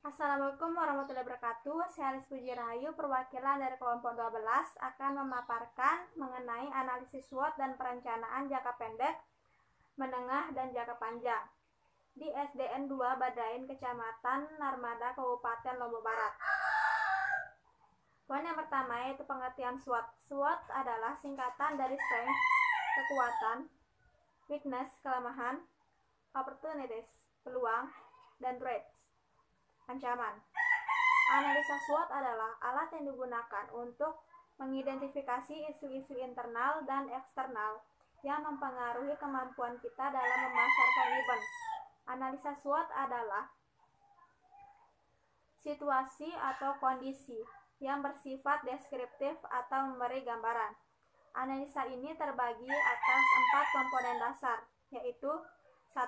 Assalamualaikum warahmatullahi wabarakatuh. Saya Alis Puji Rahayu, perwakilan dari kelompok 12 akan memaparkan mengenai analisis SWOT dan perencanaan jangka pendek, menengah, dan jangka panjang di SDN 2 Badain, Kecamatan Narmada, Kabupaten Lombok Barat. Poin yang pertama yaitu pengertian SWOT. SWOT adalah singkatan dari strength, kekuatan, weakness, kelemahan, opportunities, peluang, dan threats, ancaman. Analisa SWOT adalah alat yang digunakan untuk mengidentifikasi isu-isu internal dan eksternal yang mempengaruhi kemampuan kita dalam memasarkan event. Analisa SWOT adalah situasi atau kondisi yang bersifat deskriptif atau memberi gambaran. Analisa ini terbagi atas 4 komponen dasar, yaitu 1.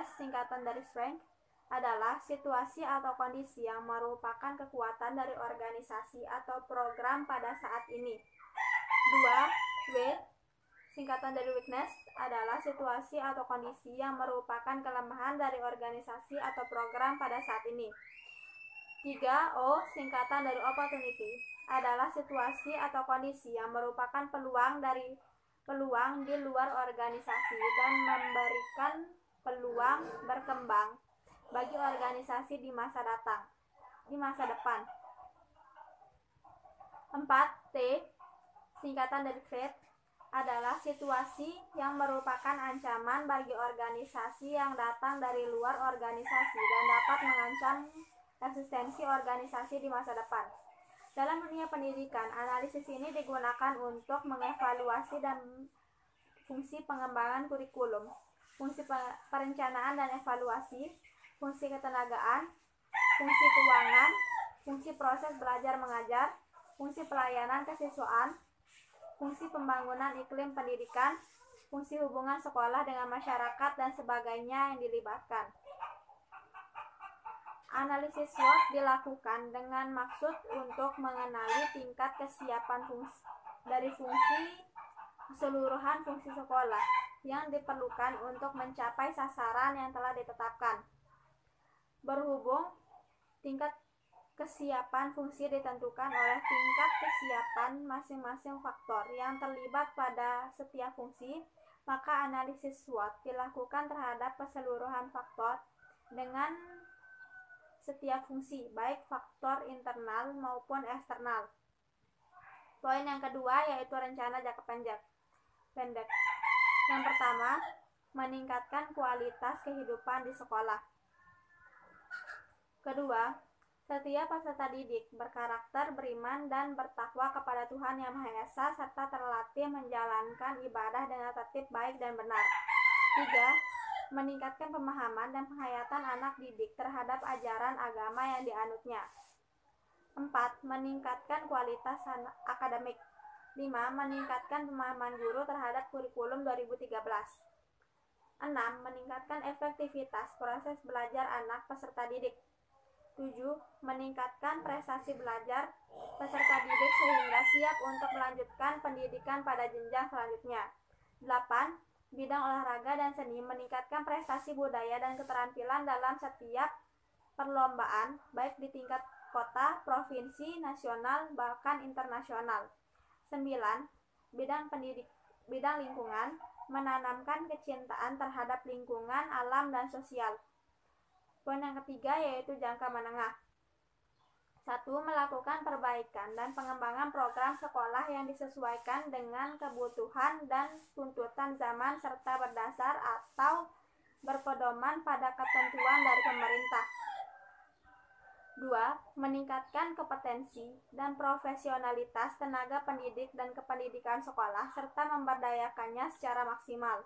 S singkatan dari strength adalah situasi atau kondisi yang merupakan kekuatan dari organisasi atau program pada saat ini. 2. W singkatan dari weakness adalah situasi atau kondisi yang merupakan kelemahan dari organisasi atau program pada saat ini. 3. O singkatan dari opportunity adalah situasi atau kondisi yang merupakan peluang di luar organisasi dan memberikan peluang berkembang bagi organisasi di masa depan. 4. T singkatan dari threat adalah situasi yang merupakan ancaman bagi organisasi yang datang dari luar organisasi dan dapat mengancam eksistensi organisasi di masa depan. Dalam dunia pendidikan, analisis ini digunakan untuk mengevaluasi dan fungsi pengembangan kurikulum, fungsi perencanaan dan evaluasi, fungsi ketenagaan, fungsi keuangan, fungsi proses belajar mengajar, fungsi pelayanan kesiswaan, fungsi pembangunan iklim pendidikan, fungsi hubungan sekolah dengan masyarakat, dan sebagainya yang dilibatkan. Analisis SWOT dilakukan dengan maksud untuk mengenali tingkat kesiapan fungsi keseluruhan fungsi sekolah yang diperlukan untuk mencapai sasaran yang telah ditetapkan. Berhubung tingkat kesiapan fungsi ditentukan oleh tingkat kesiapan masing-masing faktor yang terlibat pada setiap fungsi, maka analisis SWOT dilakukan terhadap keseluruhan faktor dengan setiap fungsi, baik faktor internal maupun eksternal. Poin yang kedua yaitu rencana jangka pendek. Yang pertama, meningkatkan kualitas kehidupan di sekolah. Kedua, setiap peserta didik berkarakter beriman dan bertakwa kepada Tuhan Yang Maha Esa serta terlatih menjalankan ibadah dengan tertib, baik, dan benar. 3. Meningkatkan pemahaman dan penghayatan anak didik terhadap ajaran agama yang dianutnya. 4. Meningkatkan kualitas akademik. 5. Meningkatkan pemahaman guru terhadap kurikulum 2013. 6. Meningkatkan efektivitas proses belajar anak peserta didik. 7. Meningkatkan prestasi belajar peserta didik sehingga siap untuk melanjutkan pendidikan pada jenjang selanjutnya. 8. Bidang olahraga dan seni meningkatkan prestasi budaya dan keterampilan dalam setiap perlombaan, baik di tingkat kota, provinsi, nasional, bahkan internasional. 9. Bidang lingkungan menanamkan kecintaan terhadap lingkungan, alam, dan sosial. Poin yang ketiga yaitu jangka menengah. 1. Melakukan perbaikan dan pengembangan program sekolah yang disesuaikan dengan kebutuhan dan tuntutan zaman serta berdasar atau berpedoman pada ketentuan dari pemerintah. 2. Meningkatkan kompetensi dan profesionalitas tenaga pendidik dan kependidikan sekolah serta memberdayakannya secara maksimal.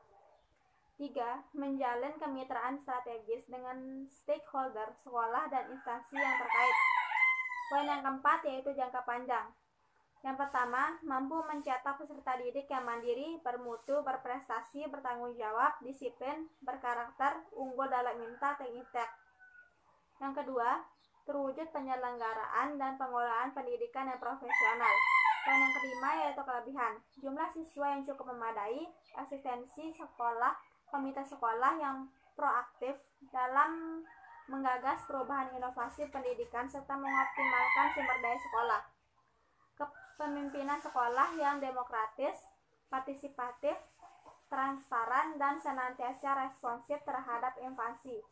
3. Menjalin kemitraan strategis dengan stakeholder sekolah dan instansi yang terkait. Poin yang keempat yaitu jangka panjang. Yang pertama, mampu mencetak peserta didik yang mandiri, bermutu, berprestasi, bertanggung jawab, disiplin, berkarakter, unggul dalam intek. Yang kedua, terwujud penyelenggaraan dan pengelolaan pendidikan yang profesional. Poin yang kelima yaitu kelebihan. Jumlah siswa yang cukup memadai, eksistensi sekolah, komite sekolah yang proaktif dalam menggagas perubahan inovasi pendidikan, serta mengoptimalkan sumber daya sekolah. Kepemimpinan sekolah yang demokratis, partisipatif, transparan, dan senantiasa responsif terhadap inovasi.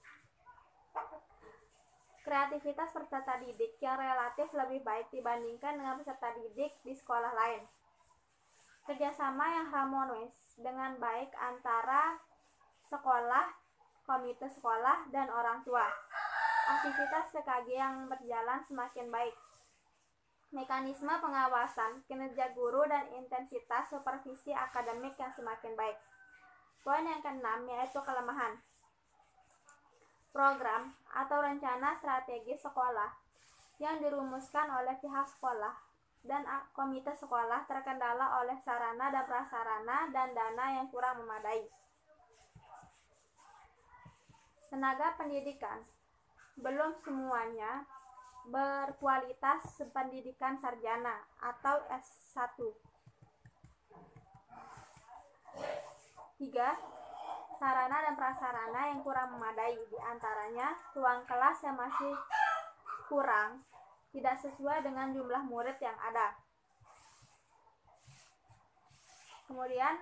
Kreativitas peserta didik yang relatif lebih baik dibandingkan dengan peserta didik di sekolah lain. Kerjasama yang harmonis dengan baik antara sekolah, komite sekolah, dan orang tua. Aktivitas PKG yang berjalan semakin baik. Mekanisme pengawasan, kinerja guru, dan intensitas supervisi akademik yang semakin baik. Poin yang keenam yaitu kelemahan. Program atau rencana strategi sekolah yang dirumuskan oleh pihak sekolah dan komite sekolah terkendala oleh sarana dan prasarana dan dana yang kurang memadai. Tenaga pendidikan belum semuanya berkualitas pendidikan sarjana atau S1. 3. Sarana dan prasarana yang kurang memadai, diantaranya ruang kelas yang masih kurang, tidak sesuai dengan jumlah murid yang ada. Kemudian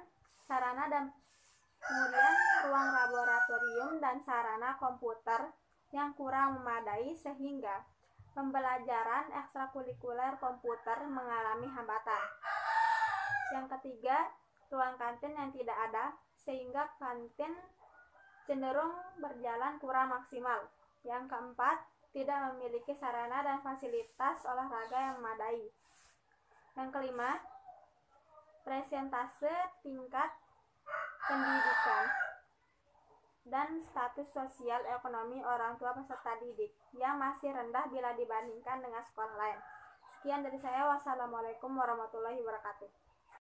ruang laboratorium dan sarana komputer yang kurang memadai sehingga pembelajaran ekstrakurikuler komputer mengalami hambatan. Yang ketiga, ruang kantin yang tidak ada sehingga kantin cenderung berjalan kurang maksimal. Yang keempat, tidak memiliki sarana dan fasilitas olahraga yang memadai. Yang kelima, presentase tingkat pendidikan dan status sosial ekonomi orang tua peserta didik yang masih rendah bila dibandingkan dengan sekolah lain. Sekian dari saya. Wassalamualaikum warahmatullahi wabarakatuh.